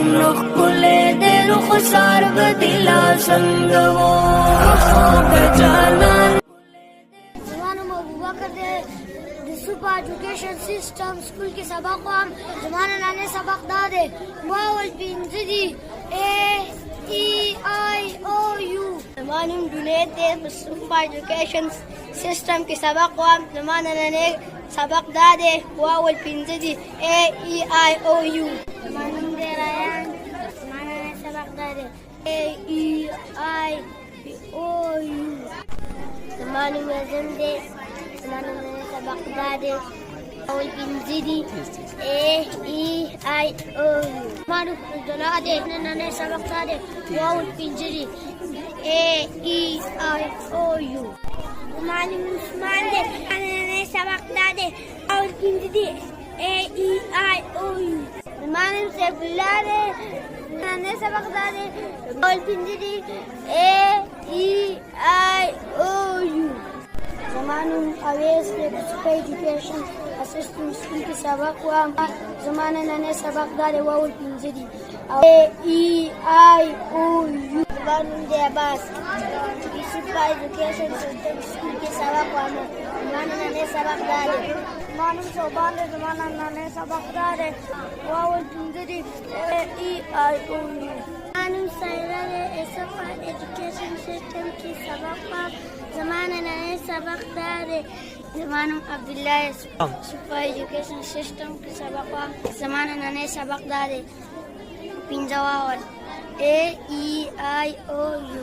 نخله د رخسار بدلا سنگو خوب جانان زمانو ابوبکر د سوپر ایجوکیشن سیستم سکول کې سبق وام. زمانه نانه سبق داده واول پنځه دي A-E-I-O-U. زمانم جنید د سوپر ایجوکیشن سیستم کې سبق وام. زمانه نانه سبق داده واول پنځه دي A-E-I-O-U. زمانم د رایان زمانه نانه سبق داده A-E-I-O-U. زمانم اعظم دی زمانم نانه سبق داده اول پنځه دي A-E-I-O-U. زمانم عبدالله دی نانه سبق داده واول پنځه دي A-E-I-O-U. زمانم عثمان دی نانه سبق داده اول پنځه دي A-E-I-O-U. زمانم سیف الله دی نانه سبق داده اول پنځه دي A-E-I-O-U. زمانم اویس د سوپر ایجوکیشن اسسټنټ سکول کې سبق وام. زمانه نانه سبق داده واول پنځه دي A-E-I-O-U. زمانم د عباس د سوپر ایجوکیشن سیستم سکول کې سبق وام. زمانه نانه سبق داده زمانم صوبان دی زمانه نانه سبق داده واول پنځه دي A-E-I-O-U. زمانم سایرا د سوپر ایجوکیشن سیستم کې سبق وام. زمانه نانه سبق داده زمانم عبدالله سوپر ایجوکیشن سیستم کې سبق وام. زمانه نانه سبق داده پنځه واول A-E-I-O-U.